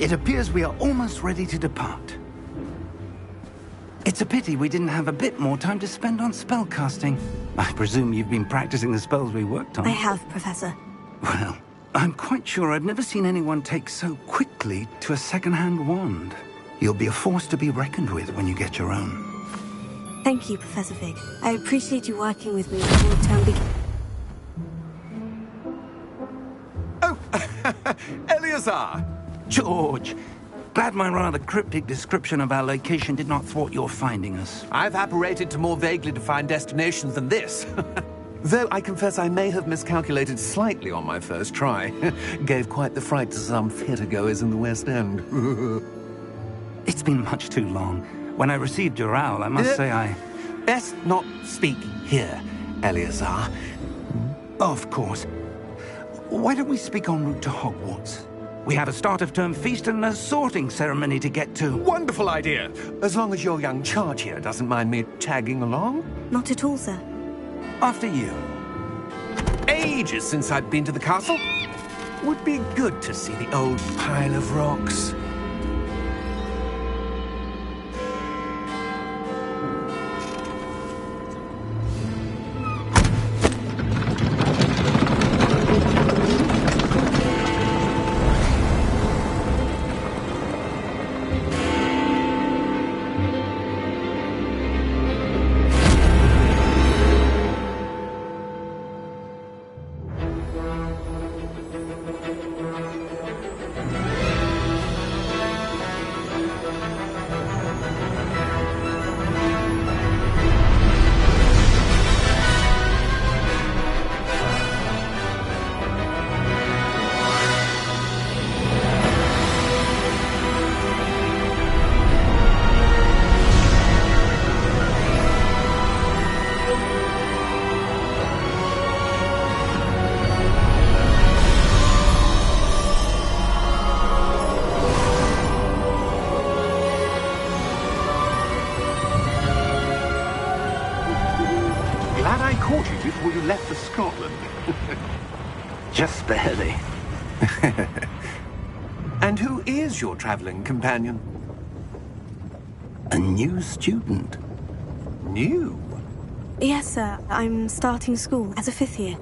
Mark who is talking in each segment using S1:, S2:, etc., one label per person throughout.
S1: It appears we are almost ready to depart. It's a pity we didn't have a bit more time to spend on spellcasting. I presume you've been practicing the spells we worked on.
S2: I have, Professor.
S1: Well, I'm quite sure I've never seen anyone take so quickly to a second-hand wand. You'll be a force to be reckoned with when you get your own.
S2: Thank you, Professor Fig. I appreciate you working with me before the term begins.
S3: Oh, Eleazar!
S1: George! Glad my rather cryptic description of our location did not thwart your finding us.
S3: I've apparated to more vaguely defined destinations than this. Though I confess I may have miscalculated slightly on my first try. Gave quite the fright to some theatre-goers in the West End.
S1: It's been much too long. When I received your owl, I must say I...
S3: Best not speak here, Eleazar.
S1: Of course. Why don't we speak en route to Hogwarts? We have a start-of-term feast and a sorting ceremony to get to.
S3: Wonderful idea! As long as your young charge here doesn't mind me tagging along.
S2: Not at all, sir.
S1: After you.
S3: Ages since I'd been to the castle. Would be good to see the old pile of rocks.
S4: Before you left for Scotland.
S1: Just barely.
S3: And who is your traveling companion?
S1: A new student.
S3: New?
S2: Yes, sir. I'm starting school as a 5th year.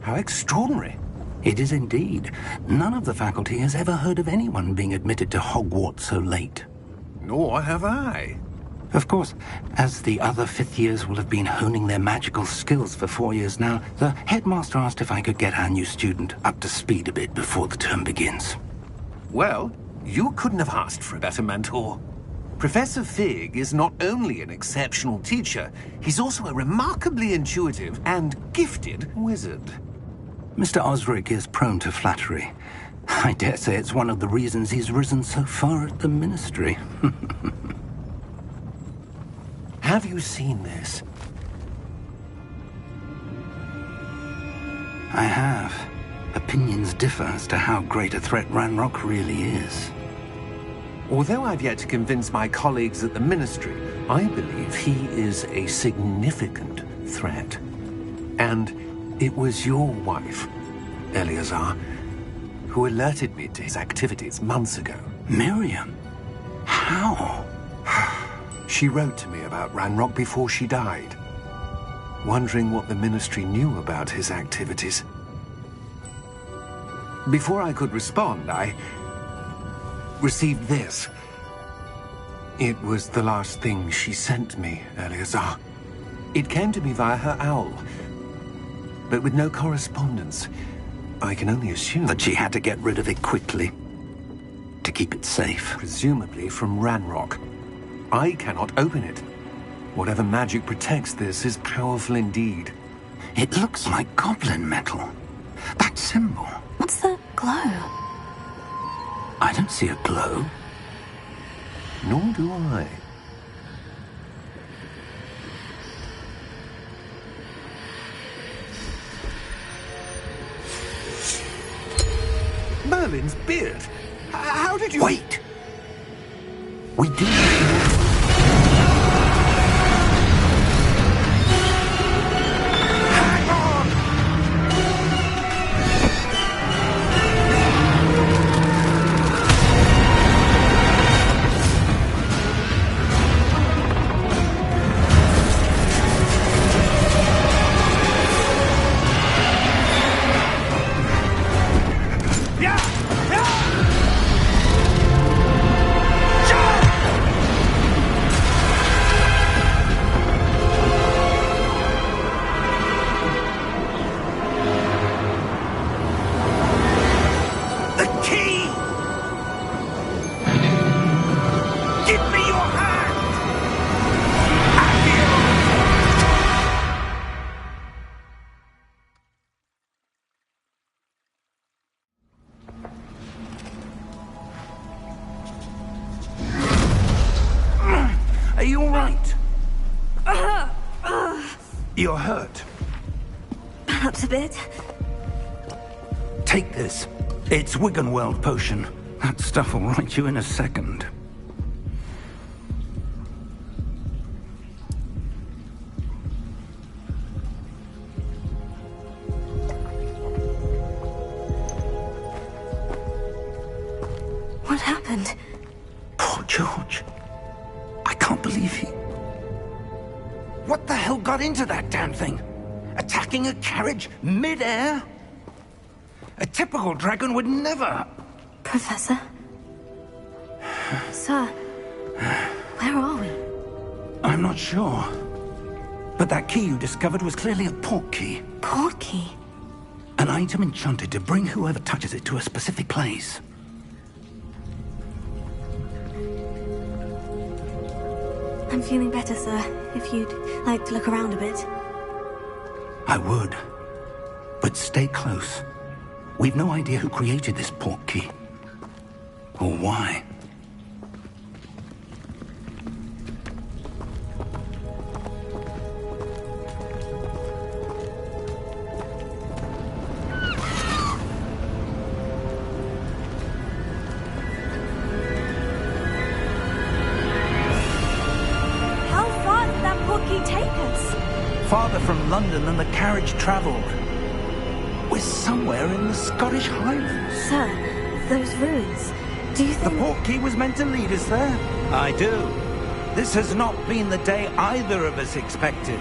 S3: How extraordinary.
S1: It is indeed. None of the faculty has ever heard of anyone being admitted to Hogwarts so late.
S3: Nor have I.
S1: Of course, as the other 5th years will have been honing their magical skills for 4 years now, the headmaster asked if I could get our new student up to speed a bit before the term begins.
S3: Well, you couldn't have asked for a better mentor. Professor Fig is not only an exceptional teacher, he's also a remarkably intuitive and gifted wizard.
S1: Mr. Osric is prone to flattery. I dare say it's one of the reasons he's risen so far at the Ministry.
S3: Have you seen this?
S1: I have. Opinions differ as to how great a threat Ranrock really is.
S3: Although I've yet to convince my colleagues at the Ministry, I believe he is a significant threat. And it was your wife, Eleazar, who alerted me to his activities months ago.
S1: Miriam? How?
S3: She wrote to me about Ranrock before she died, wondering what the Ministry knew about his activities. Before I could respond, I received this. It was the last thing she sent me, Eleazar. It came to me via her owl, but with no correspondence. I can only assume
S1: that she had to get rid of it quickly, to keep it safe.
S3: Presumably from Ranrock. I cannot open it. Whatever magic protects this is powerful indeed.
S1: It looks like goblin metal. That symbol.
S2: What's the glow?
S1: I don't see a glow.
S3: Nor do I. Merlin's beard. How did you...
S1: Wait! We do... You're hurt.
S2: Perhaps a bit.
S1: Take this. It's Wiggenweld potion. That stuff will right you in a second.
S2: What happened?
S1: Poor George. I can't believe he... What the hell got into that damn thing? Attacking a carriage mid-air? A typical dragon would never...
S2: Professor? Sir, where are we?
S1: I'm not sure. But that key you discovered was clearly a port key.
S2: Port key?
S1: An item enchanted to bring whoever touches it to a specific place.
S2: I'm feeling better, sir. If you'd like to look around a bit.
S1: I would. But stay close. We've no idea who created this port key. Or why.
S2: How far did that port key take us?
S1: Farther from London than the carriage travelled. We're somewhere in the Scottish Highlands.
S2: Sir, those ruins. Do you
S1: The
S2: think...
S1: port key was meant to lead us there? I do. This has not been the day either of us expected.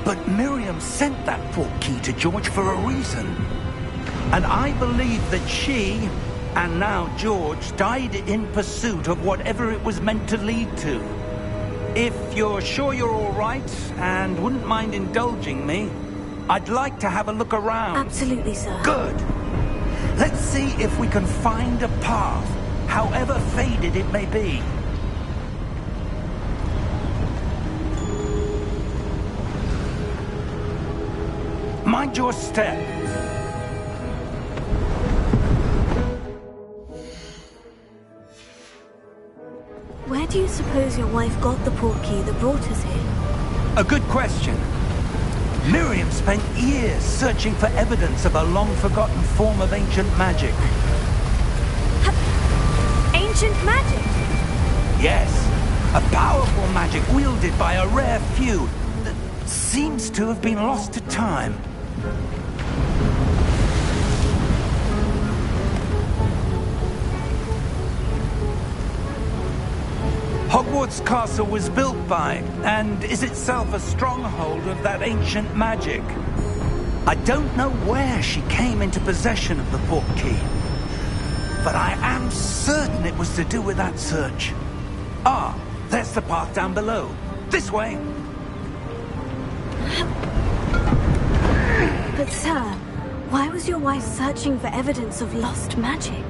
S1: But Miriam sent that port key to George for a reason. And I believe that she, and now George, died in pursuit of whatever it was meant to lead to. If you're sure you're all right, and wouldn't mind indulging me, I'd like to have a look around.
S2: Absolutely, sir.
S1: Good. Let's see if we can find a path, however faded it may be. Mind your step.
S2: Where do you suppose your wife got the port key that brought us here?
S1: A good question. Miriam spent years searching for evidence of a long-forgotten form of ancient magic.
S2: Ancient magic?
S1: Yes, a powerful magic wielded by a rare few that seems to have been lost to time. Hogwarts Castle was built by, and is itself a stronghold of that ancient magic. I don't know where she came into possession of the port key, but I am certain it was to do with that search. Ah, there's the path down below. This way.
S2: But sir, why was your wife searching for evidence of lost magic?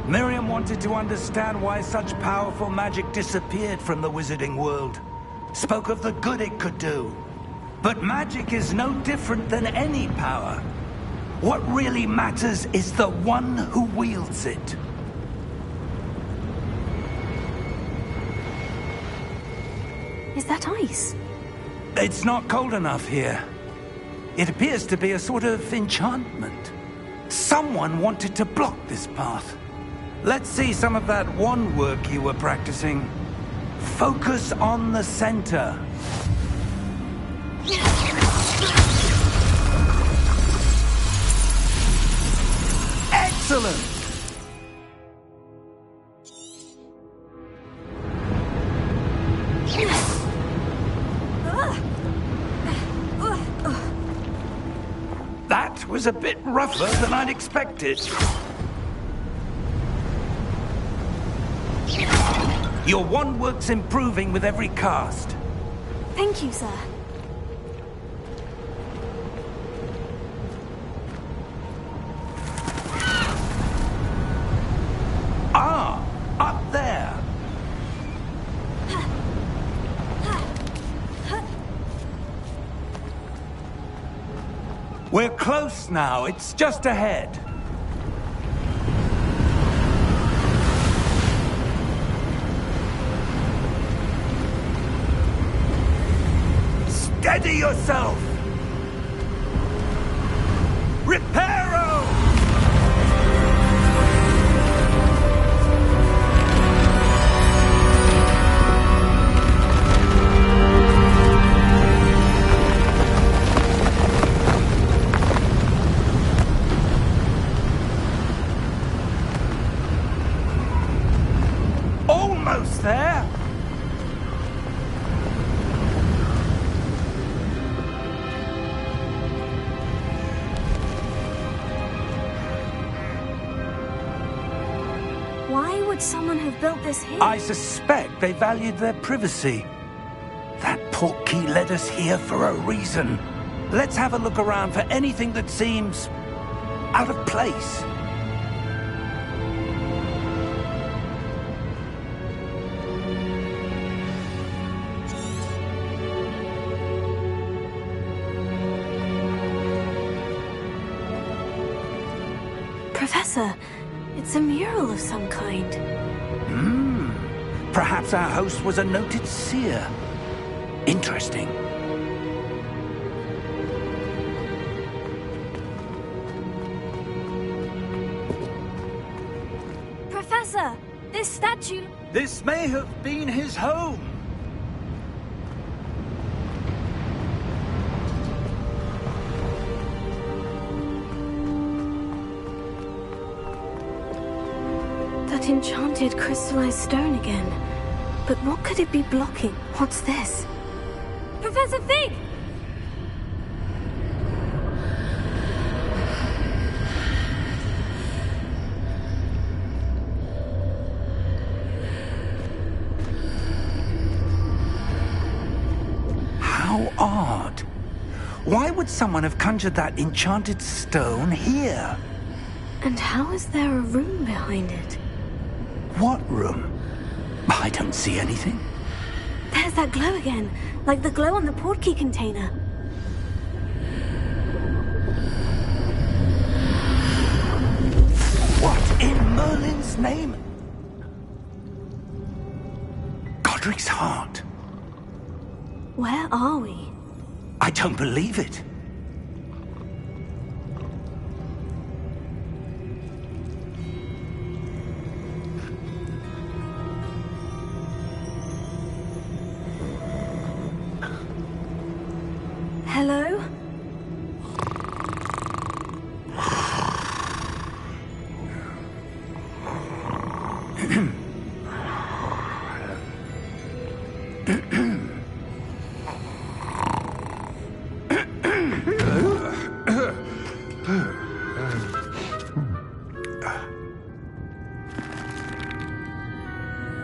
S1: Miriam wanted to understand why such powerful magic disappeared from the wizarding world. Spoke of the good it could do. But magic is no different than any power. What really matters is the one who wields it.
S2: Is that ice?
S1: It's not cold enough here. It appears to be a sort of enchantment. Someone wanted to block this path. Let's see some of that wand work you were practicing. Focus on the center. Excellent! That was a bit rougher than I'd expected. Your wand work's improving with every cast.
S2: Thank you, sir.
S1: Ah, up there. We're close now. It's just ahead. Steady yourself!
S2: would someone have built this here?
S1: I suspect they valued their privacy. That portkey led us here for a reason. Let's have a look around for anything that seems out of place.
S2: Professor, it's a mural of some kind.
S1: Perhaps our host was a noted seer. Interesting.
S2: Professor, this statue...
S1: This may have been his home.
S2: That enchanted crystallized stone again. But what could it be blocking? What's this? Professor Fig!
S1: How odd. Why would someone have conjured that enchanted stone here?
S2: And how is there a room behind it?
S1: What room? I don't see anything.
S2: There's that glow again, like the glow on the portkey container.
S1: What in Merlin's name? Godric's heart.
S2: Where are we?
S1: I don't believe it.
S2: Hello?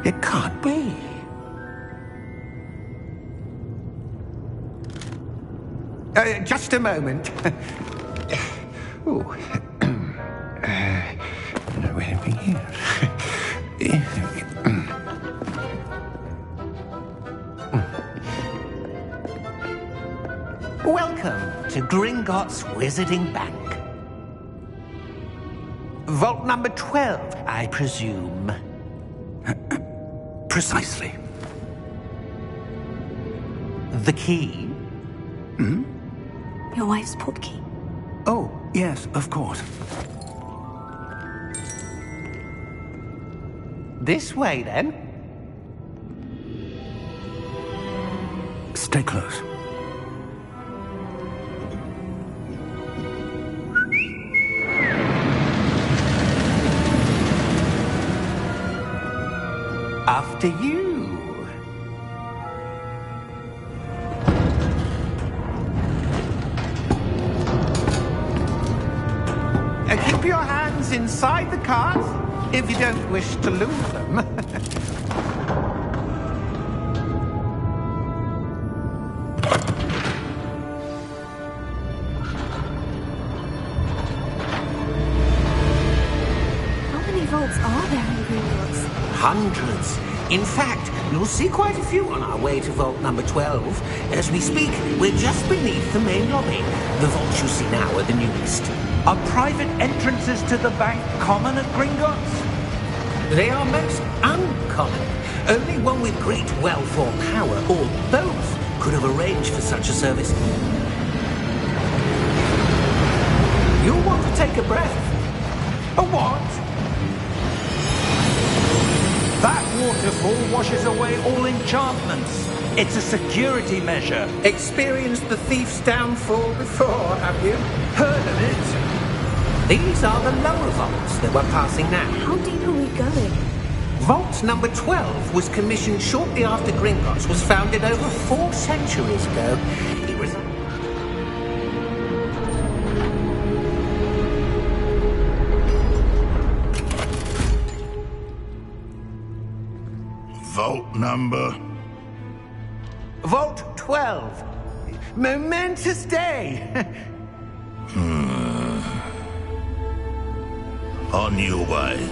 S3: It can't be. Just a moment. Oh. Where are we here? Welcome to Gringotts Wizarding Bank. Vault number 12, I presume.
S1: Precisely.
S3: The key?
S2: Your wife's portkey.
S1: Oh, yes, of course.
S3: This way, then.
S1: Stay close.
S3: After you. Keep your hands inside the cart if you don't wish to lose them.
S2: How many vaults are there in Gringotts?
S3: Hundreds. In fact, you'll see quite a few on our way to vault number 12. As we speak, we're just beneath the main lobby. The vaults you see now are the newest.
S1: Are private entrances to the bank common at Gringotts?
S3: They are most uncommon. Only one with great wealth or power, or both, could have arranged for such a service. You'll want to take a breath.
S1: A what? That waterfall washes away all enchantments. It's a security measure.
S3: Experienced the thief's downfall before, have you?
S1: Heard of it?
S3: These are the lower vaults that we're passing now.
S2: How deep are we going?
S3: Vault number 12 was commissioned shortly after Gringotts was founded over 4 centuries ago. It was...
S4: number?
S3: Vault 12. Momentous day.
S4: On your way.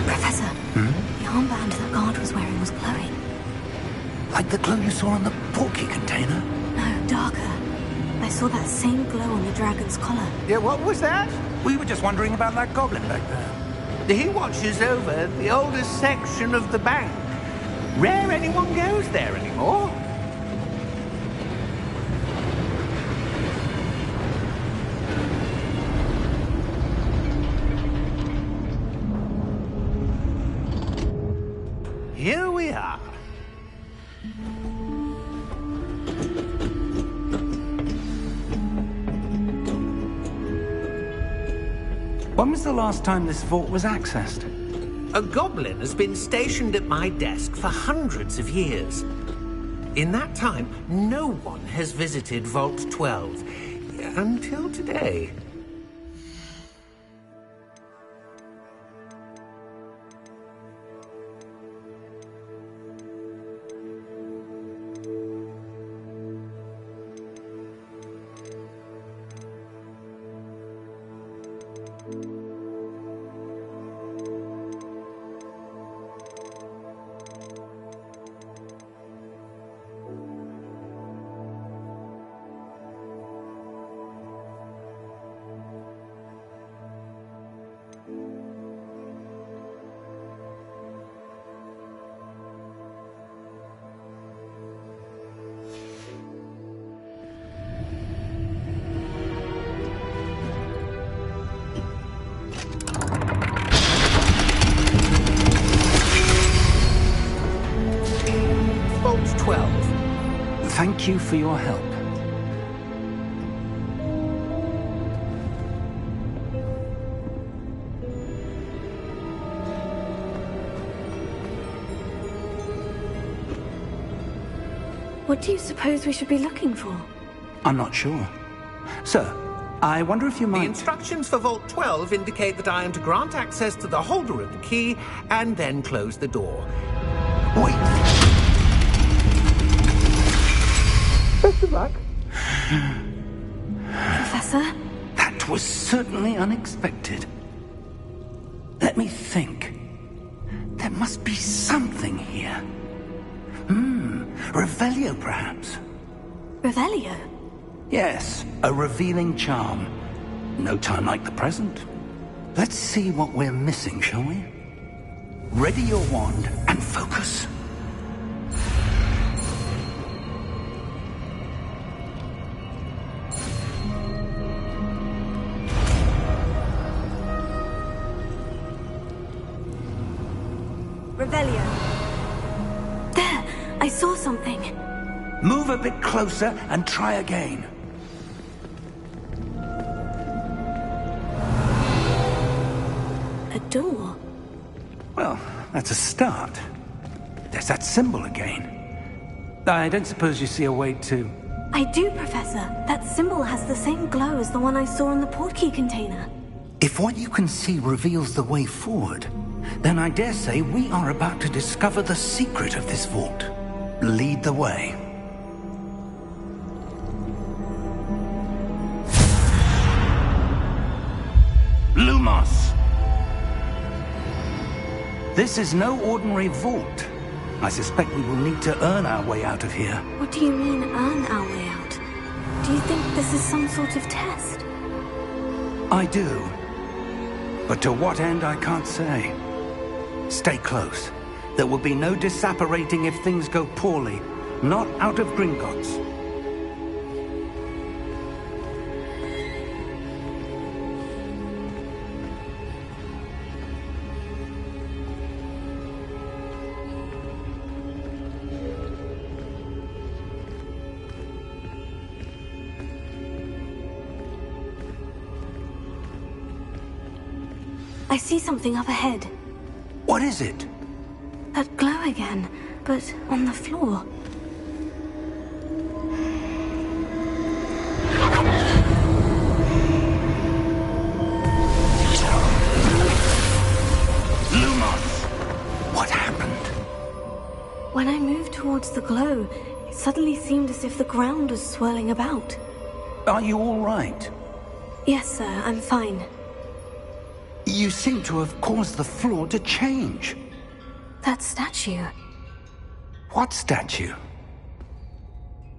S2: Professor, the armband that guard was wearing was glowing.
S1: Like the glow you saw on the portkey container?
S2: No, darker. I saw that same glow on the dragon's collar.
S3: Yeah, what was that?
S1: We were just wondering about that goblin back there.
S3: He watches over the oldest section of the bank. Rare anyone goes there anymore. Here we are.
S1: When was the last time this vault was accessed?
S3: A goblin has been stationed at my desk for hundreds of years. In that time, no one has visited Vault 12. Until today. Vault 12.
S1: Thank you for your help.
S2: What do you suppose we should be looking for?
S1: I'm not sure. Sir, I wonder if you
S3: The
S1: might...
S3: instructions for Vault 12 indicate that I am to grant access to the holder of the key and then close the door.
S1: Wait!
S3: Best of luck.
S2: Professor?
S1: That was certainly unexpected. Let me think. There must be something here. Revelio, perhaps?
S2: Revelio?
S1: Yes, a revealing charm. No time like the present. Let's see what we're missing, shall we? Ready your wand and focus.
S2: Revelio. There! I saw something.
S1: Move a bit closer and try again.
S2: A door.
S1: Well, that's a start. There's that symbol again. I don't suppose you see a way to...
S2: I do, Professor. That symbol has the same glow as the one I saw in the portkey container.
S1: If what you can see reveals the way forward, then I dare say we are about to discover the secret of this vault. Lead the way. Lumos! This is no ordinary vault. I suspect we will need to earn our way out of here.
S2: What do you mean, earn our way out? Do you think this is some sort of test?
S1: I do. But to what end, I can't say. Stay close. There will be no disapparating if things go poorly. Not out of Gringotts.
S2: I see something up ahead.
S1: What is it?
S2: That glow again, but on the floor.
S1: Lumos! What happened?
S2: When I moved towards the glow, it suddenly seemed as if the ground was swirling about.
S1: Are you all right?
S2: Yes, sir, I'm fine.
S1: You seem to have caused the floor to change.
S2: That statue.
S1: What statue?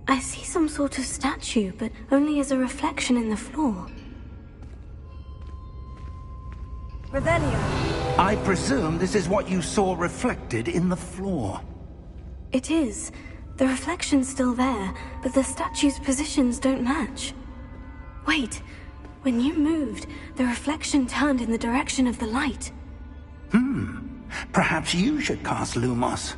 S2: I see some sort of statue, but only as a reflection in the floor. Revelio.
S1: I presume this is what you saw reflected in the floor.
S2: It is. The reflection's still there, but the statue's positions don't match. Wait. When you moved, the reflection turned in the direction of the light.
S1: Perhaps you should cast Lumos.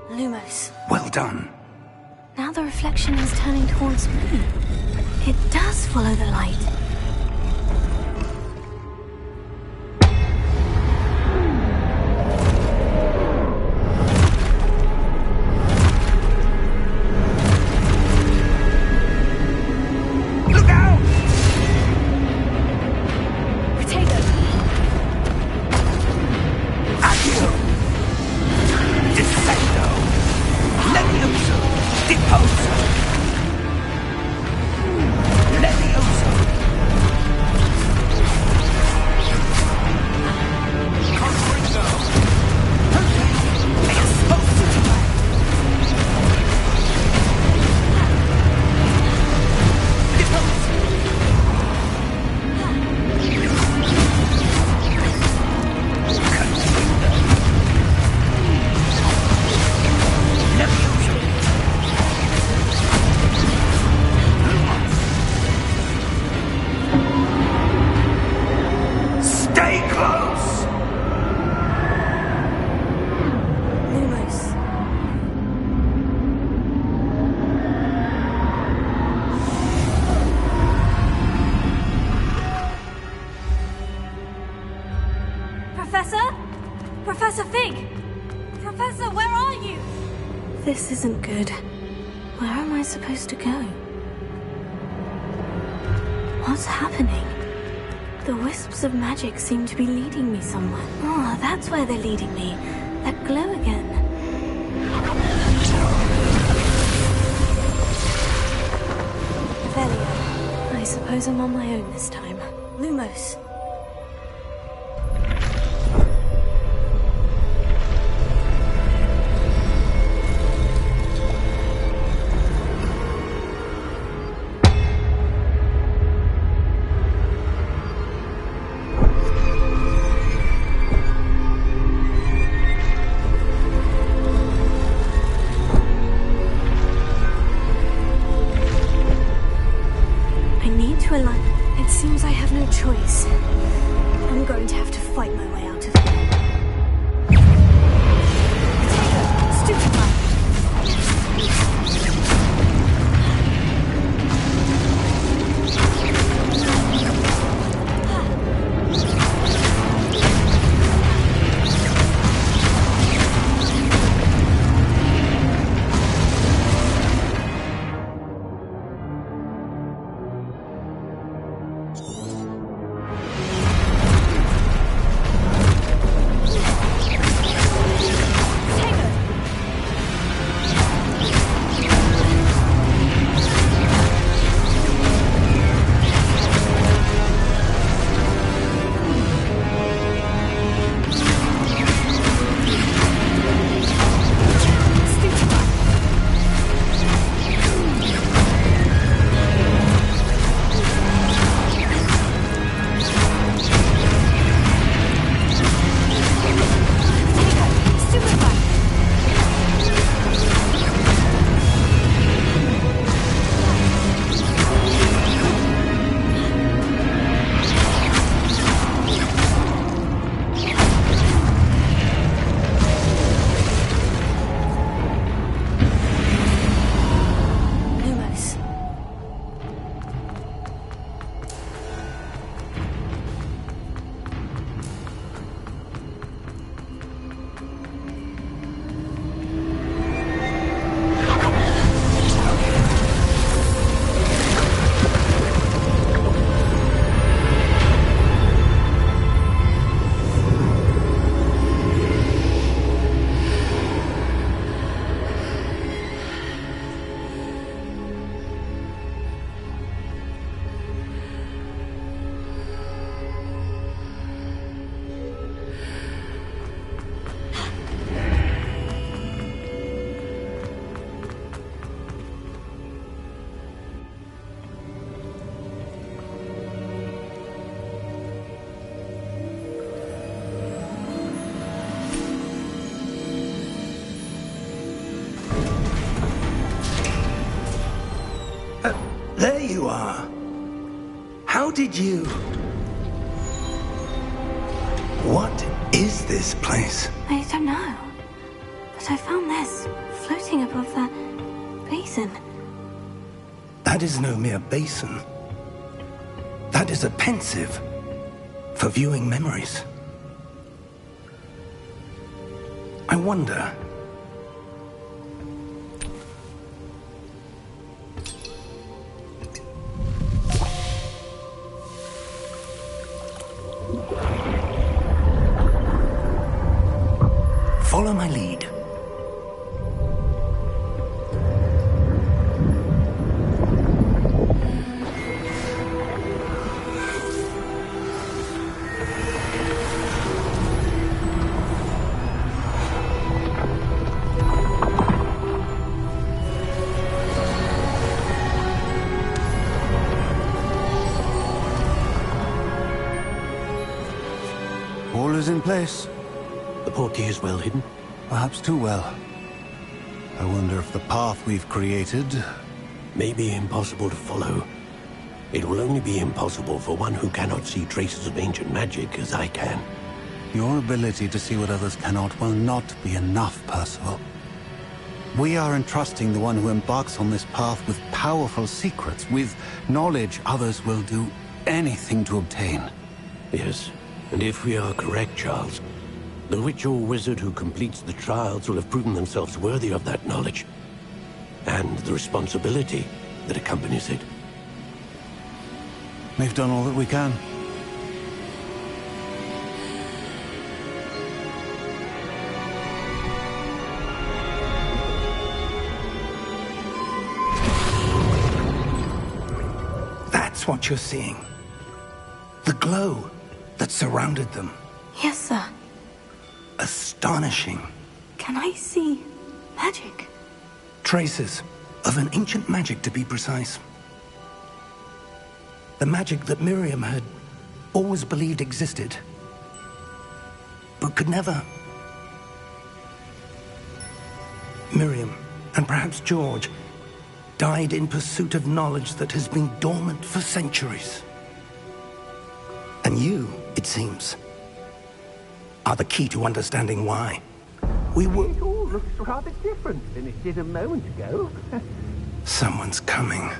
S2: Lumos.
S1: Well done.
S2: Now the reflection is turning towards me. It does follow the light.
S1: Look out!
S2: Potato.
S1: Accio! Descendo! Levioso! Deposo! Levioso! Confringo! Exposto! Deposo! Levioso! Stay close!
S2: Lumos. Professor? Professor Fig! Professor, where are you? This isn't good. Where am I supposed to go? What's happening? The wisps of magic seem to be leading me somewhere. Oh, that's where they're leading me. That glow again. Velia. I suppose I'm on my own this time. Lumos. I need to align. It seems I have no choice. I'm going to have to fight my way out of here. Potato! Stupefy!
S1: There you are. How did you... What is this place?
S2: I don't know. But I found this floating above that basin.
S1: That is no mere basin. That is a pensive for viewing memories. I wonder... Follow my lead.
S4: All is in place.
S5: The portkey is well hidden?
S4: Perhaps too well. I wonder if the path we've created...
S5: may be impossible to follow. It will only be impossible for one who cannot see traces of ancient magic as I can.
S4: Your ability to see what others cannot will not be enough, Percival. We are entrusting the one who embarks on this path with powerful secrets, with knowledge others will do anything to obtain.
S5: Yes, and if we are correct, Charles, the witch or wizard who completes the trials will have proven themselves worthy of that knowledge, and the responsibility that accompanies it.
S4: We've done all that we can.
S1: That's what you're seeing. The glow that surrounded them.
S2: Yes, sir.
S1: Astonishing.
S2: Can I see magic?
S1: Traces of an ancient magic, to be precise. The magic that Miriam had always believed existed, but could never. Miriam, and perhaps George, died in pursuit of knowledge that has been dormant for centuries. And you, it seems, are the key to understanding why. We were...
S6: It all looks rather different than it did a moment ago.
S1: Someone's coming.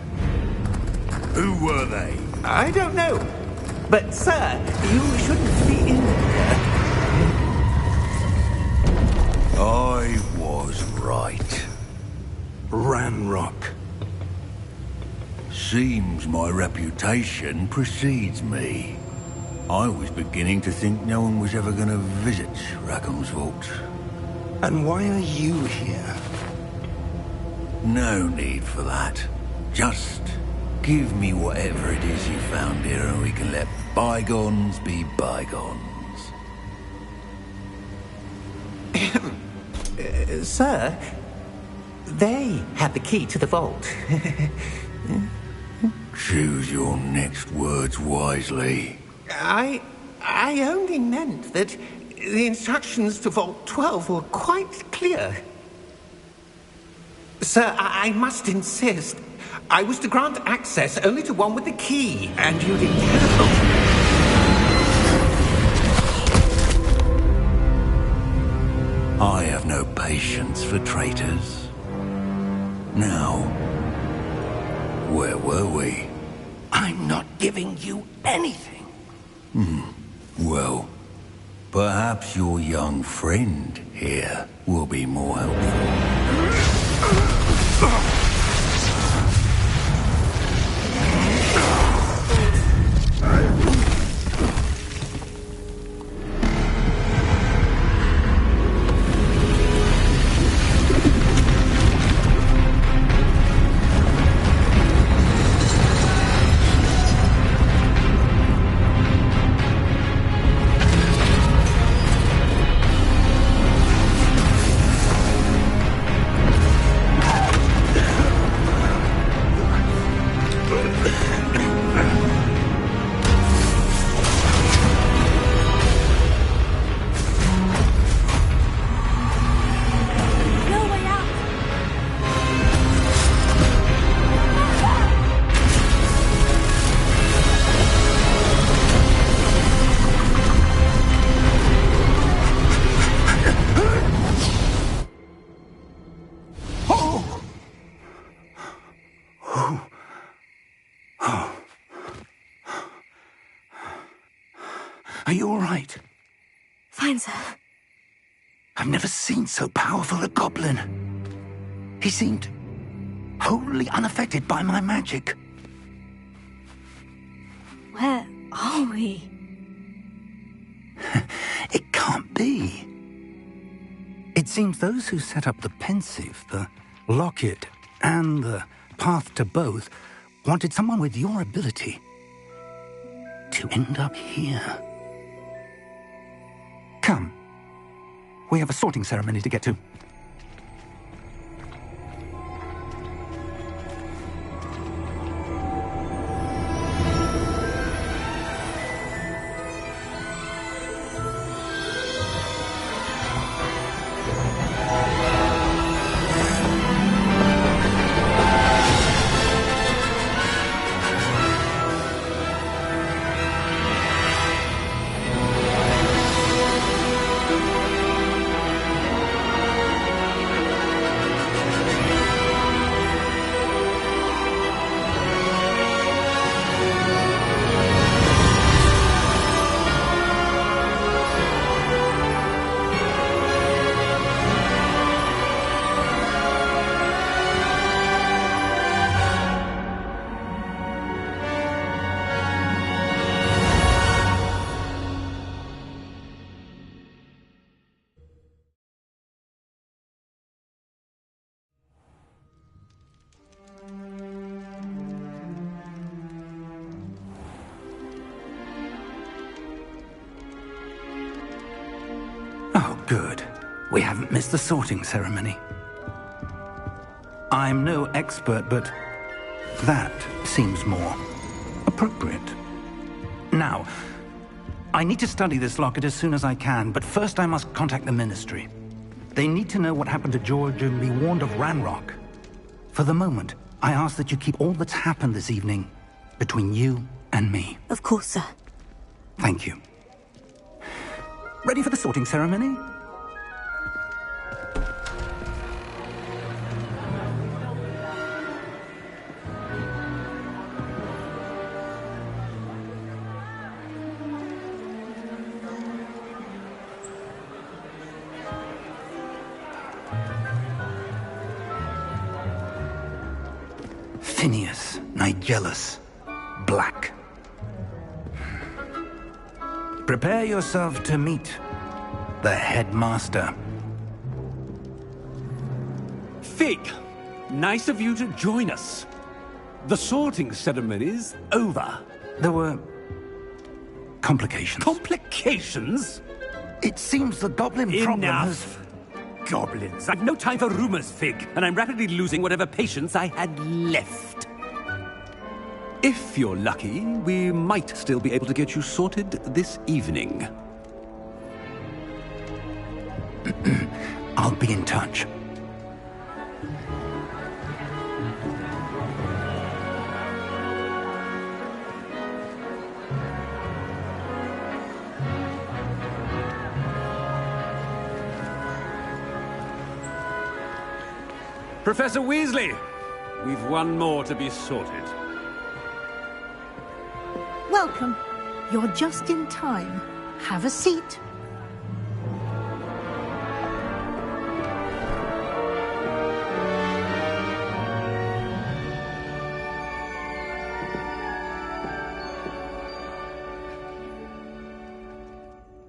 S7: Who were they?
S6: I don't know. But, sir, you shouldn't be in here.
S7: I was right.
S1: Ranrock.
S7: Seems my reputation precedes me. I was beginning to think no one was ever going to visit Rackham's vault.
S1: And why are you here?
S7: No need for that. Just give me whatever it is you found here and we can let bygones be bygones.
S6: Sir, they had the key to the vault.
S7: Choose your next words wisely.
S6: I only meant that the instructions to Vault 12 were quite clear. Sir, I must insist. I was to grant access only to one with the key, and you didn't have.
S7: I have no patience for traitors. Now, where were we?
S1: I'm not giving you anything.
S7: Well, perhaps your young friend here will be more helpful.
S1: Are you all right?
S2: Fine, sir.
S1: I've never seen so powerful a goblin. He seemed wholly unaffected by my magic.
S2: Where are we?
S1: It can't be. It seems those who set up the pensive, the locket, and the path to both wanted someone with your ability to end up here. Come. We have a sorting ceremony to get to. Oh, good. We haven't missed the sorting ceremony. I'm no expert, but that seems more appropriate. Now, I need to study this locket as soon as I can, but first I must contact the Ministry. They need to know what happened to George and be warned of Ranrock. For the moment, I ask that you keep all that's happened this evening between you and me.
S2: Of course, sir.
S1: Thank you. Ready for the sorting ceremony? Phineas Nigellus Black. Prepare yourself to meet the headmaster.
S3: Fig, nice of you to join us. The sorting ceremony's over.
S1: There were complications.
S3: Complications?
S1: It seems the goblin problem has...
S3: Enough. Goblins. I've no time for rumors, Fig, and I'm rapidly losing whatever patience I had left. If you're lucky, we might still be able to get you sorted this evening.
S1: I'll be in touch.
S3: Professor Weasley, we've one more to be sorted.
S8: Welcome. You're just in time. Have a seat.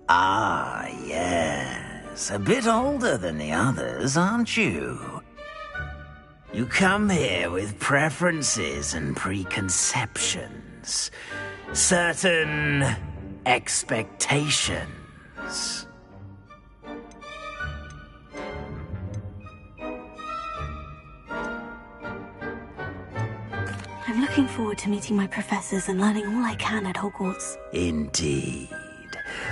S9: Ah, yes. A bit older than the others, aren't you? You come here with preferences and preconceptions. Certain expectations.
S2: I'm looking forward to meeting my professors and learning all I can at Hogwarts.
S9: Indeed.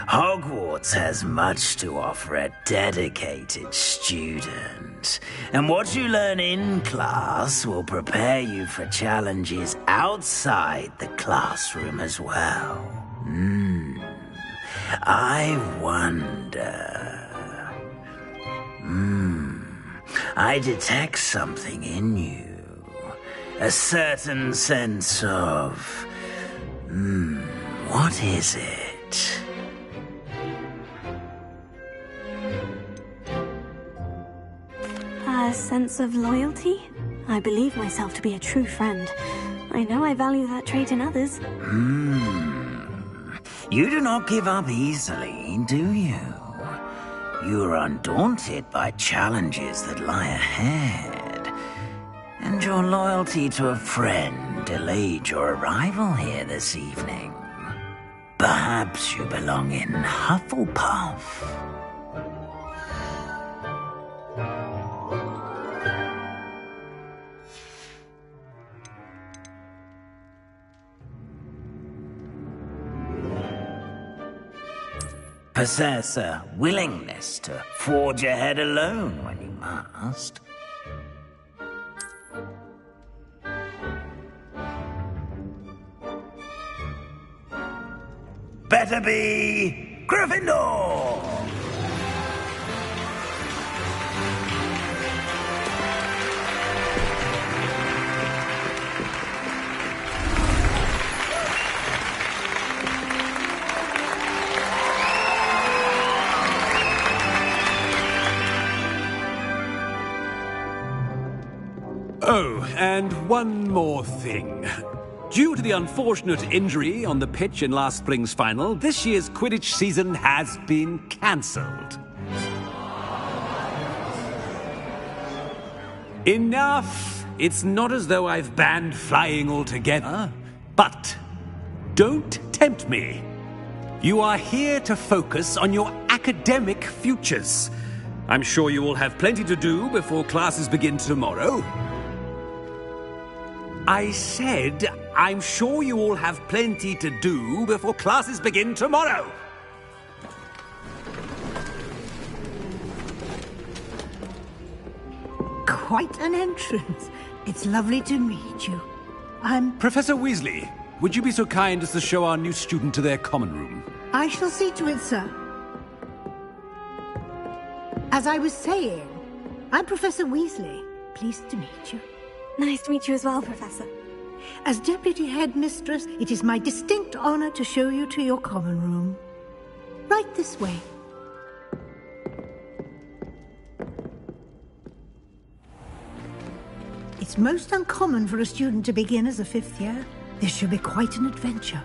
S9: Hogwarts has much to offer a dedicated student. And what you learn in class will prepare you for challenges outside the classroom as well. I wonder... I detect something in you. A certain sense of... what is it?
S2: A sense of loyalty? I believe myself to be a true friend. I know I value that trait in others.
S9: You do not give up easily, do you? You are undaunted by challenges that lie ahead. And your loyalty to a friend delayed your arrival here this evening. Perhaps you belong in Hufflepuff. Possess a willingness to forge ahead alone when you must. Better be Gryffindor!
S10: Oh, and one more thing. Due to the unfortunate injury on the pitch in last spring's final, this year's Quidditch season has been cancelled. Enough! It's not as though I've banned flying altogether. But don't tempt me. You are here to focus on your academic futures. I'm sure you will have plenty to do before classes begin tomorrow. I said, I'm sure you all have plenty to do before classes begin tomorrow.
S8: Quite an entrance. It's lovely to meet you. I'm...
S10: Professor Weasley, would you be so kind as to show our new student to their common room?
S8: I shall see to it, sir. As I was saying, I'm Professor Weasley. Pleased to meet you.
S2: Nice to meet you as well, Professor.
S8: As Deputy Headmistress, it is my distinct honor to show you to your common room. Right this way. It's most uncommon for a student to begin as a fifth year. This should be quite an adventure.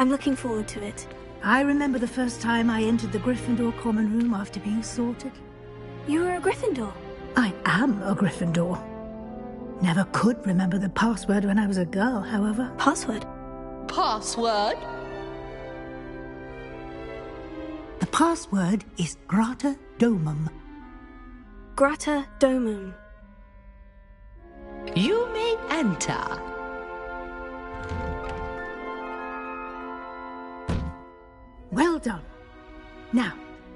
S2: I'm looking forward to it.
S8: I remember the first time I entered the Gryffindor common room after being sorted.
S2: You were a Gryffindor?
S8: I am a Gryffindor. Never could remember the password when I was a girl, however.
S2: Password?
S11: Password?
S8: The password is Grata Domum.
S2: Grata Domum.
S11: You may enter.
S8: Well done. Now,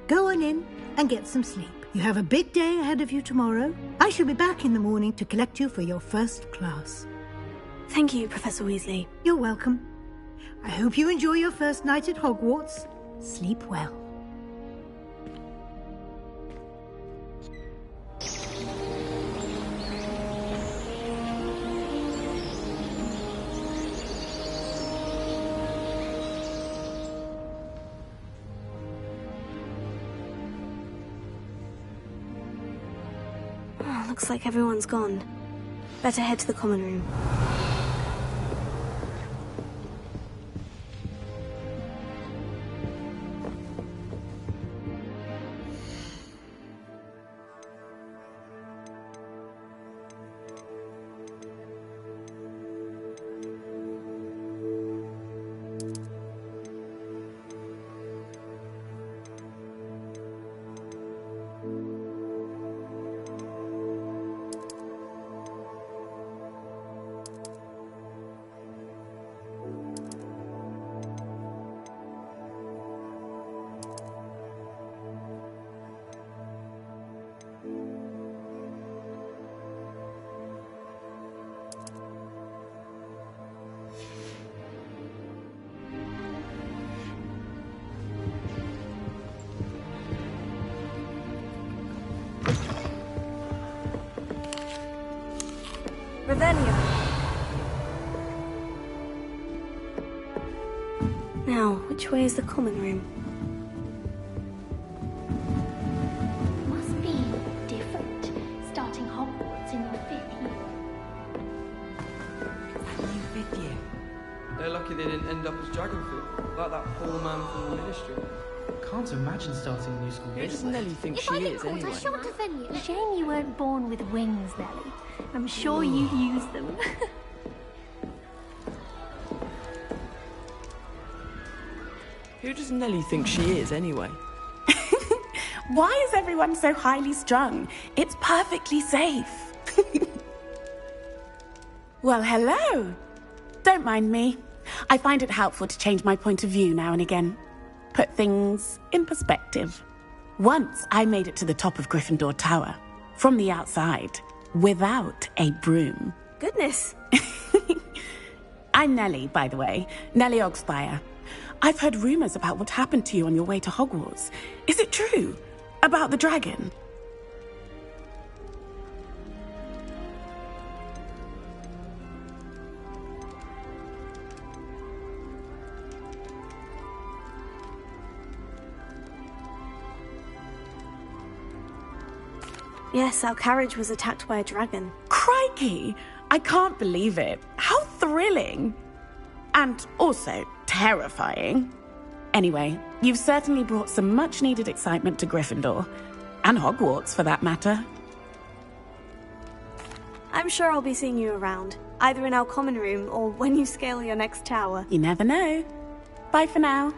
S8: go on in and get some sleep. You have a big day ahead of you tomorrow. I shall be back in the morning to collect you for your first class.
S2: Thank you, Professor Weasley.
S8: You're welcome. I hope you enjoy your first night at Hogwarts. Sleep well.
S2: Looks like everyone's gone. Better head to the common room. Now, which way is the common room?
S12: Must be different, starting They're lucky they didn't end up as dragon fruit, like that poor man from the ministry.
S13: Can't imagine starting a new school.
S12: Who does Nelly think she is, anyway?
S14: I shan't defend you. Shame you weren't born with wings, Nelly. I'm sure you'd use them.
S12: Who does Nelly think she is, anyway?
S15: Why is everyone so highly strung? It's perfectly safe. Well, hello. Don't mind me. I find it helpful to change my point of view now and again. Put things in perspective. Once I made it to the top of Gryffindor Tower, from the outside, without a broom.
S2: Goodness.
S15: I'm Nelly, by the way. Nelly Ogspire. I've heard rumors about what happened to you on your way to Hogwarts. Is it true? About the dragon?
S2: Yes, our carriage was attacked by a dragon.
S15: Crikey! I can't believe it. How thrilling! And also terrifying. Anyway, you've certainly brought some much-needed excitement to Gryffindor. And Hogwarts, for that matter.
S2: I'm sure I'll be seeing you around, either in our common room or when you scale your next tower.
S15: You never know. Bye for now.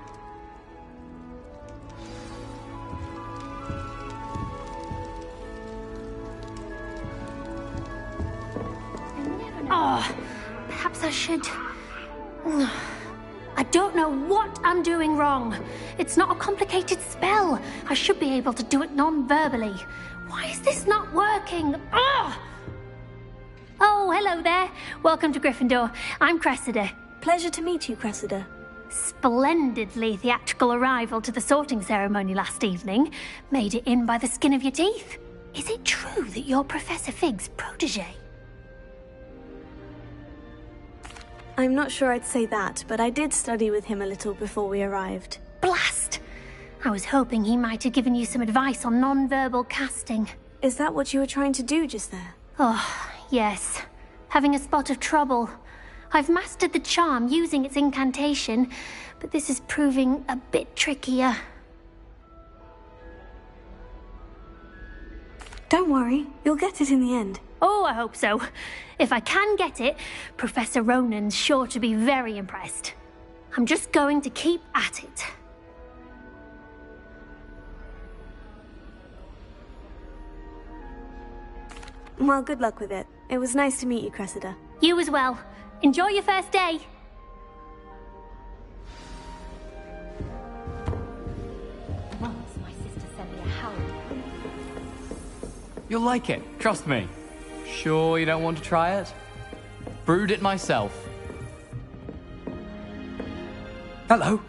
S14: Oh, perhaps I should... I don't know what I'm doing wrong. It's not a complicated spell. I should be able to do it non-verbally. Why is this not working? Ugh! Oh, hello there. Welcome to Gryffindor. I'm Cressida.
S2: Pleasure to meet you, Cressida.
S14: Splendidly theatrical arrival to the sorting ceremony last evening. Made it in by the skin of your teeth. Is it true that you're Professor Fig's protege?
S2: I'm not sure I'd say that, but I did study with him a little before we arrived.
S14: Blast! I was hoping he might have given you some advice on non-verbal casting.
S2: Is that what you were trying to do just there?
S14: Oh, yes. Having a spot of trouble. I've mastered the charm using its incantation, but this is proving a bit trickier.
S2: Don't worry, you'll get it in the end.
S14: Oh, I hope so. If I can get it, Professor Ronan's sure to be very impressed. I'm just going to keep at it.
S2: Well, good luck with it. It was nice to meet you, Cressida.
S14: You as well. Enjoy your first day. Once my sister sent me a howl.
S13: You'll like it, trust me. Sure you don't want to try it? Brewed it myself. Hello,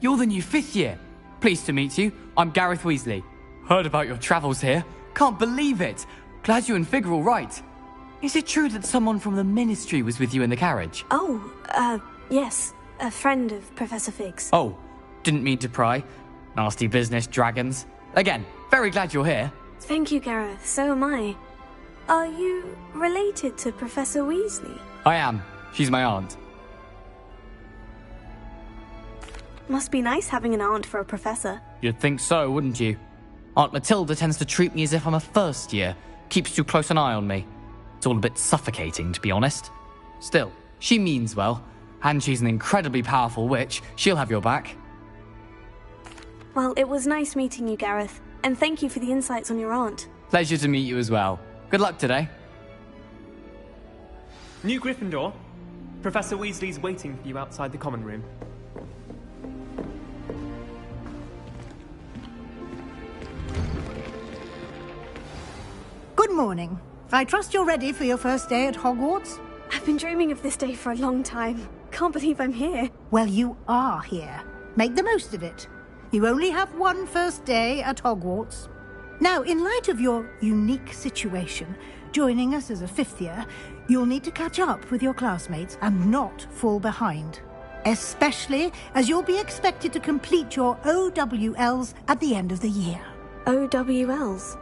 S13: you're the new 5th year. Pleased to meet you. I'm Gareth Weasley. Heard about your travels here. Can't believe it. Glad you and Fig are all right. Is it true that someone from the Ministry was with you in the carriage?
S2: Oh, yes. A friend of Professor Fig's.
S13: Oh, didn't mean to pry. Nasty business, dragons. Again, very glad you're here.
S2: Thank you, Gareth. So am I. Are you related to Professor Weasley?
S13: I am. She's my aunt.
S2: Must be nice having an aunt for a professor.
S13: You'd think so, wouldn't you? Aunt Matilda tends to treat me as if I'm a first year. Keeps too close an eye on me. It's all a bit suffocating, to be honest. Still, she means well. And she's an incredibly powerful witch. She'll have your back.
S2: Well, it was nice meeting you, Gareth. And thank you for the insights on your aunt.
S13: Pleasure to meet you as well. Good luck today.
S16: New Gryffindor. Professor Weasley's waiting for you outside the common room.
S8: Good morning. I trust you're ready for your first day at Hogwarts?
S2: I've been dreaming of this day for a long time. Can't believe I'm here.
S8: Well, you are here. Make the most of it. You only have one first day at Hogwarts. Now, in light of your unique situation, joining us as a 5th year, you'll need to catch up with your classmates and not fall behind. Especially as you'll be expected to complete your OWLs at the end of the year.
S2: OWLs?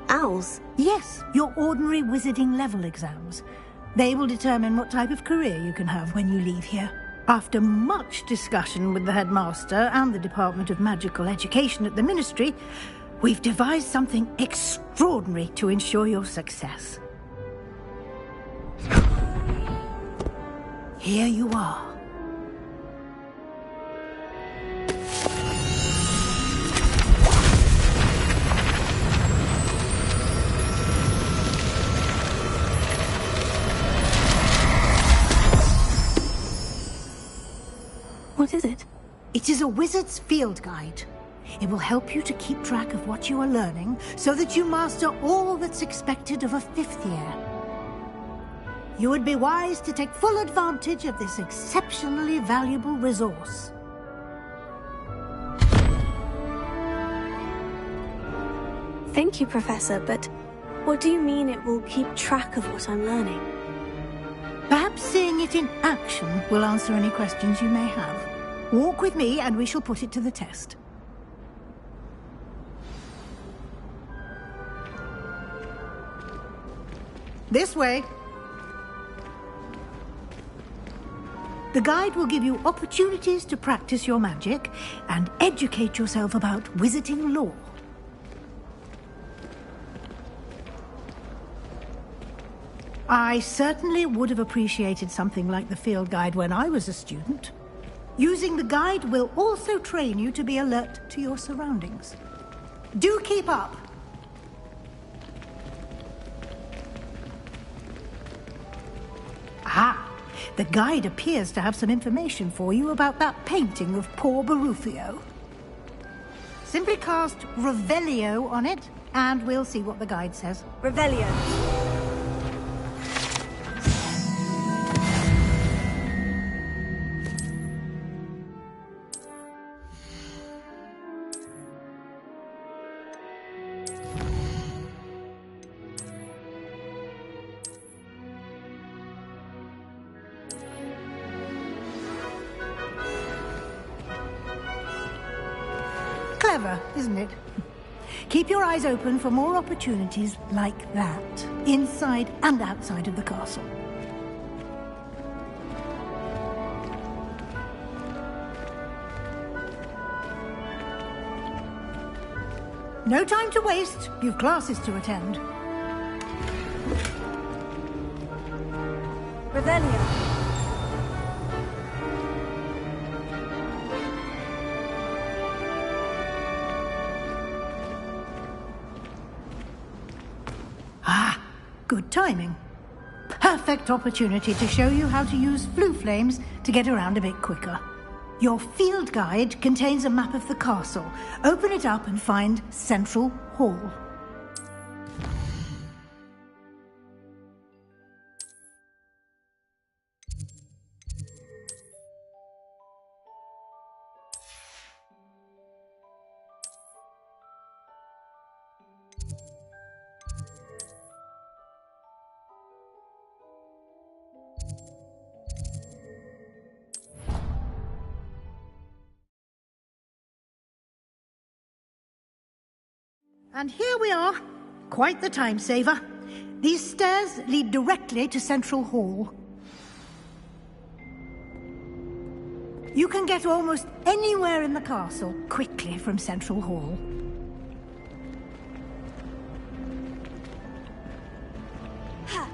S2: Owls?
S8: Yes, your ordinary wizarding level exams. They will determine what type of career you can have when you leave here. After much discussion with the headmaster and the Department of Magical Education at the Ministry, we've devised something extraordinary to ensure your success. Here you are.
S2: What is it?
S8: It is a wizard's field guide. It will help you to keep track of what you are learning so that you master all that's expected of a 5th year. You would be wise to take full advantage of this exceptionally valuable resource.
S2: Thank you, Professor, but what do you mean it will keep track of what I'm learning?
S8: Perhaps seeing it in action will answer any questions you may have. Walk with me and we shall put it to the test. This way. The guide will give you opportunities to practice your magic and educate yourself about wizarding lore. I certainly would have appreciated something like the field guide when I was a student. Using the guide will also train you to be alert to your surroundings. Do keep up! Ah, the guide appears to have some information for you about that painting of poor Barufio. Simply cast Revelio on it, and we'll see what the guide says.
S2: Revelio.
S8: Clever, isn't it? Keep your eyes open for more opportunities like that, inside and outside of the castle. No time to waste. You've classes to attend.
S2: Revelio.
S8: Good timing. Perfect opportunity to show you how to use flue flames to get around a bit quicker. Your field guide contains a map of the castle. Open it up and find Central Hall. And here we are. Quite the time saver. These stairs lead directly to Central Hall. You can get almost anywhere in the castle quickly from Central Hall.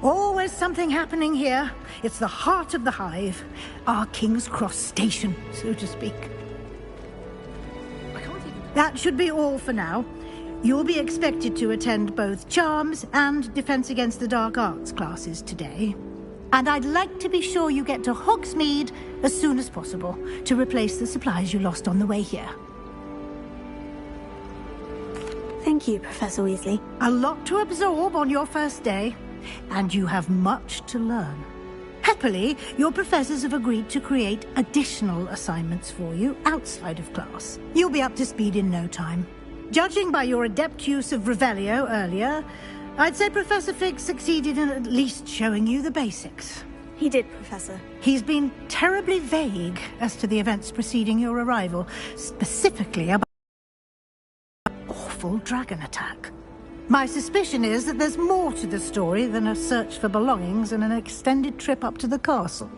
S8: Always something happening here. It's the heart of the hive. Our King's Cross station, so to speak. That should be all for now. You'll be expected to attend both Charms and Defense Against the Dark Arts classes today. And I'd like to be sure you get to Hogsmeade as soon as possible to replace the supplies you lost on the way here.
S2: Thank you, Professor Weasley.
S8: A lot to absorb on your first day, and you have much to learn. Happily, your professors have agreed to create additional assignments for you outside of class. You'll be up to speed in no time. Judging by your adept use of Revelio earlier, I'd say Professor Fig succeeded in at least showing you the basics.
S2: He did, Professor.
S8: He's been terribly vague as to the events preceding your arrival, specifically about an awful dragon attack. My suspicion is that there's more to the story than a search for belongings and an extended trip up to the castle.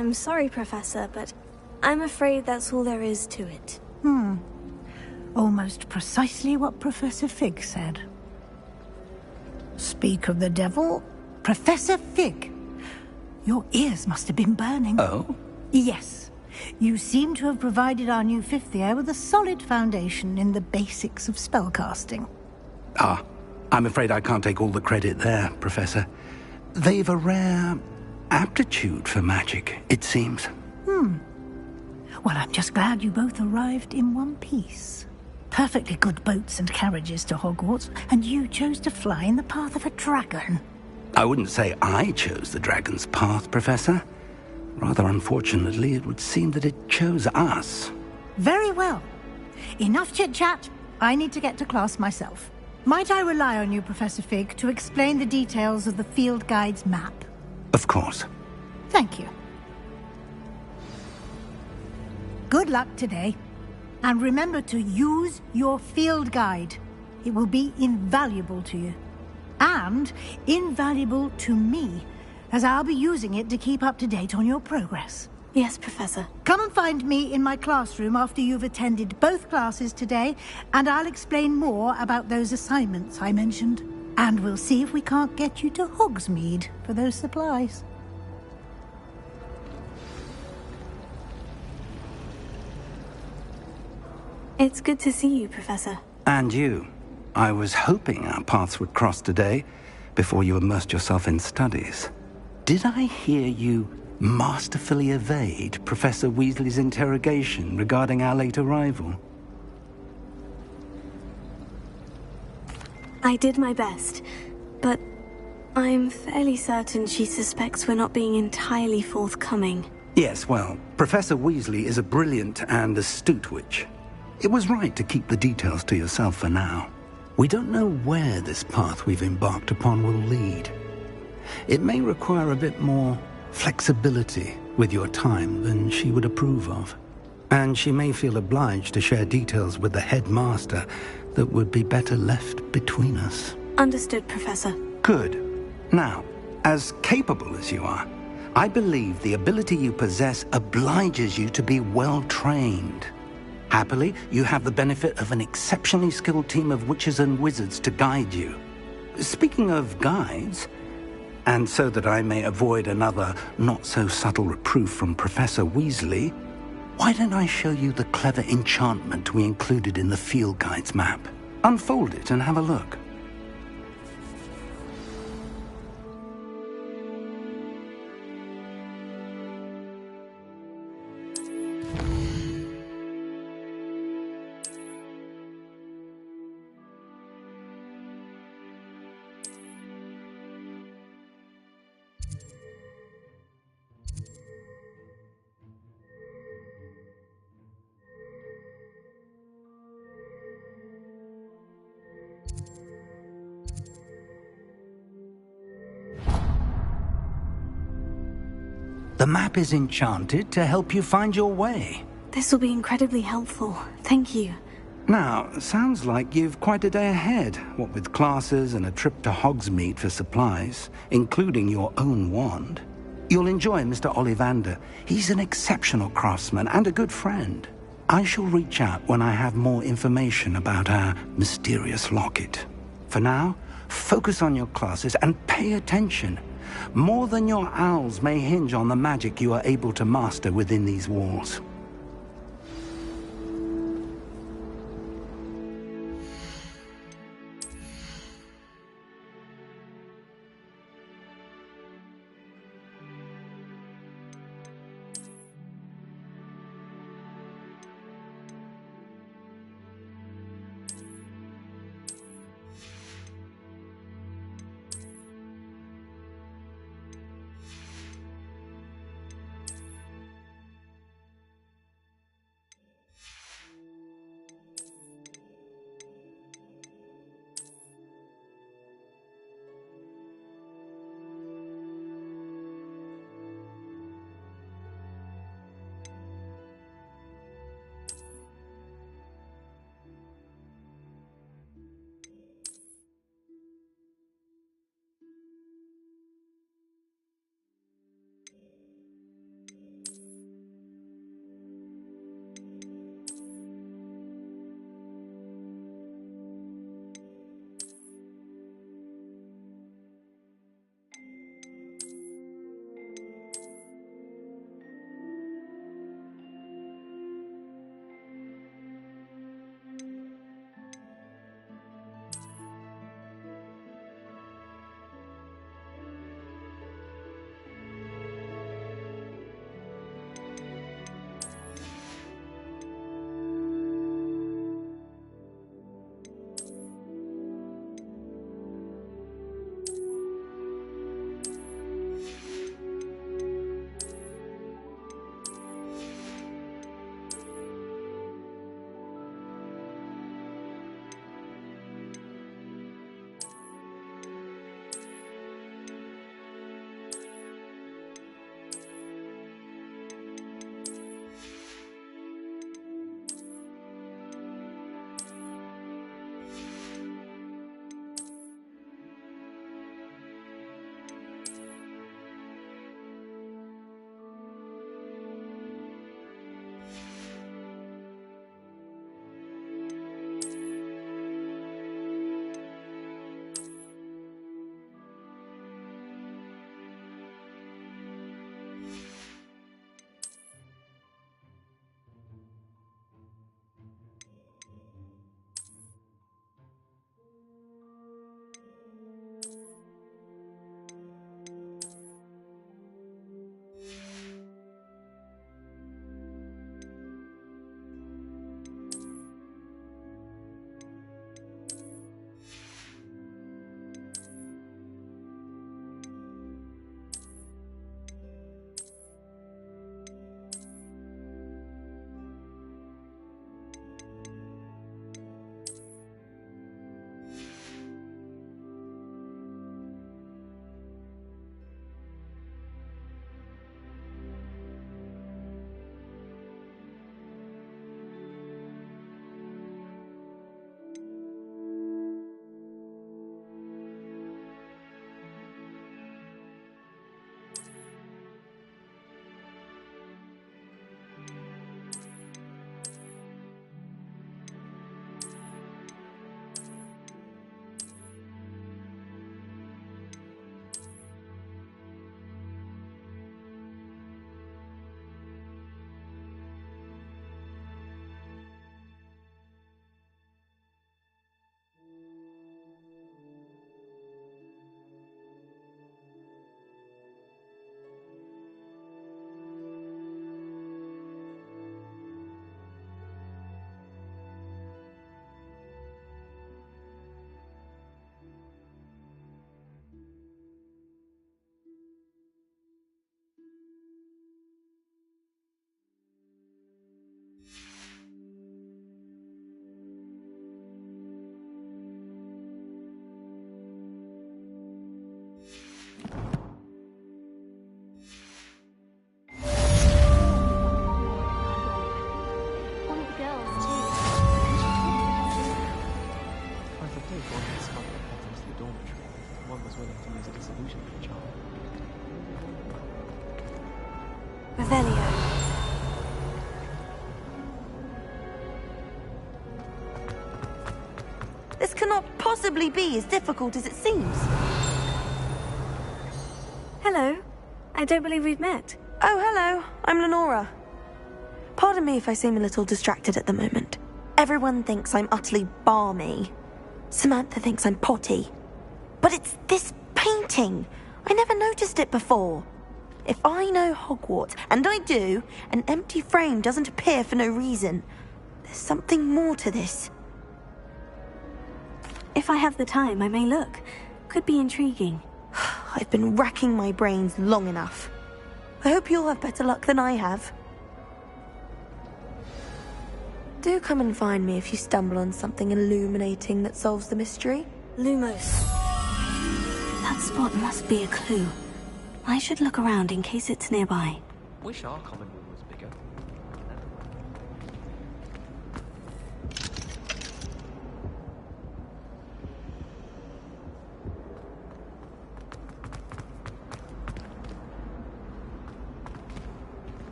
S2: I'm sorry, Professor, but I'm afraid that's all there is to it.
S8: Almost precisely what Professor Fig said. Speak of the devil, Professor Fig. Your ears must have been burning.
S1: Oh?
S8: Yes. You seem to have provided our new fifth year with a solid foundation in the basics of spellcasting.
S1: Ah, I'm afraid I can't take all the credit there, Professor. They've a rare aptitude for magic, it seems.
S8: Well, I'm just glad you both arrived in one piece. Perfectly good boats and carriages to Hogwarts, and you chose to fly in the path of a dragon.
S1: I wouldn't say I chose the dragon's path, Professor. Rather unfortunately, it would seem that it chose us.
S8: Very well. Enough chit-chat. I need to get to class myself. Might I rely on you, Professor Fig, to explain the details of the field guide's map?
S1: Of course.
S8: Thank you. Good luck today. And remember to use your field guide. It will be invaluable to you. And invaluable to me, as I'll be using it to keep up to date on your progress.
S2: Yes, Professor.
S8: Come and find me in my classroom after you've attended both classes today, and I'll explain more about those assignments I mentioned. And we'll see if we can't get you to Hogsmeade for those supplies.
S2: It's good to see you, Professor.
S1: And you. I was hoping our paths would cross today, before you immersed yourself in studies. Did I hear you masterfully evade Professor Weasley's interrogation regarding our late arrival?
S2: I did my best, but I'm fairly certain she suspects we're not being entirely forthcoming.
S1: Yes, well, Professor Weasley is a brilliant and astute witch. It was right to keep the details to yourself for now. We don't know where this path we've embarked upon will lead. It may require a bit more flexibility with your time than she would approve of. And she may feel obliged to share details with the headmaster that would be better left between us.
S2: Understood, Professor.
S1: Good. Now, as capable as you are, I believe the ability you possess obliges you to be well trained. Happily, you have the benefit of an exceptionally skilled team of witches and wizards to guide you. Speaking of guides, and so that I may avoid another not-so-subtle reproof from Professor Weasley, why don't I show you the clever enchantment we included in the field guide's map? Unfold it and have a look. The map is enchanted to help you find your way.
S2: This will be incredibly helpful. Thank you.
S1: Now, sounds like you've quite a day ahead, what with classes and a trip to Hogsmeade for supplies, including your own wand. You'll enjoy Mr. Ollivander. He's an exceptional craftsman and a good friend. I shall reach out when I have more information about our mysterious locket. For now, focus on your classes and pay attention. More than your owls may hinge on the magic you are able to master within these walls.
S12: fantastic solution for the child.
S2: Revelio.
S17: This cannot possibly be as difficult as it seems.
S2: Hello. I don't believe we've met.
S17: Oh, hello. I'm Lenora. Pardon me if I seem a little distracted at the moment. Everyone thinks I'm utterly balmy. Samantha thinks I'm potty. But it's this painting. I never noticed it before. If I know Hogwarts, and I do, an empty frame doesn't appear for no reason. There's something more to this.
S2: If I have the time, I may look. Could be intriguing.
S17: I've been racking my brains long enough. I hope you'll have better luck than I have. Do come and find me if you stumble on something illuminating that solves the mystery.
S2: Lumos. That spot must be a clue. I should look around in case it's nearby.
S12: Wish our common room was bigger.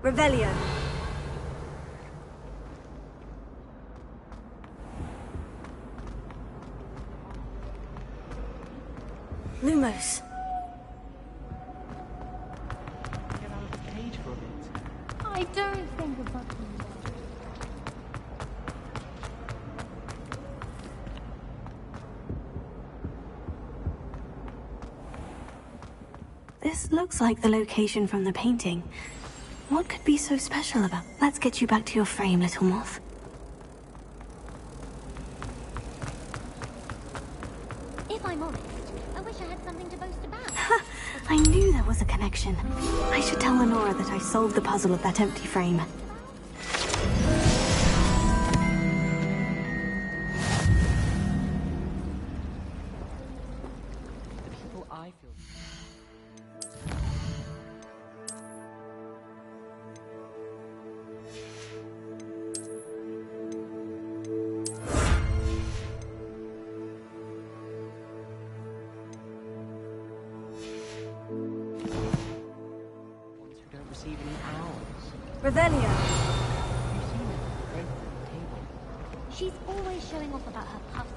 S2: Revelio. Lumos.
S12: Get out of the cage for a bit.
S14: I don't think of that.
S2: This looks like the location from the painting. What could be so special about? Let's get you back to your frame, little moth.
S18: If I'm honest, I wish I had something to boast about.
S2: I knew there was a connection. I should tell Lenora that I solved the puzzle of that empty frame.
S12: The people I feel. Ones who don't receive any owls.
S2: Revelio.
S12: You've seen it, right at the table.
S18: She's always showing off about her puffs.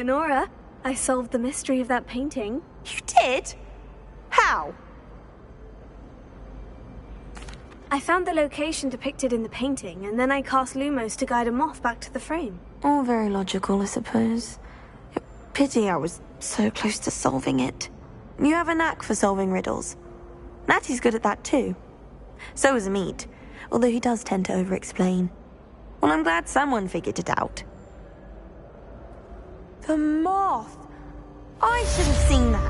S2: Lenora, I solved the mystery of that painting.
S17: You did? How?
S2: I found the location depicted in the painting, and then I cast Lumos to guide a moth back to the frame.
S17: All very logical, I suppose. Pity I was so close to solving it. You have a knack for solving riddles. Natty's good at that too. So is Amit, although he does tend to over-explain. Well, I'm glad someone figured it out. The moth! I should have seen that.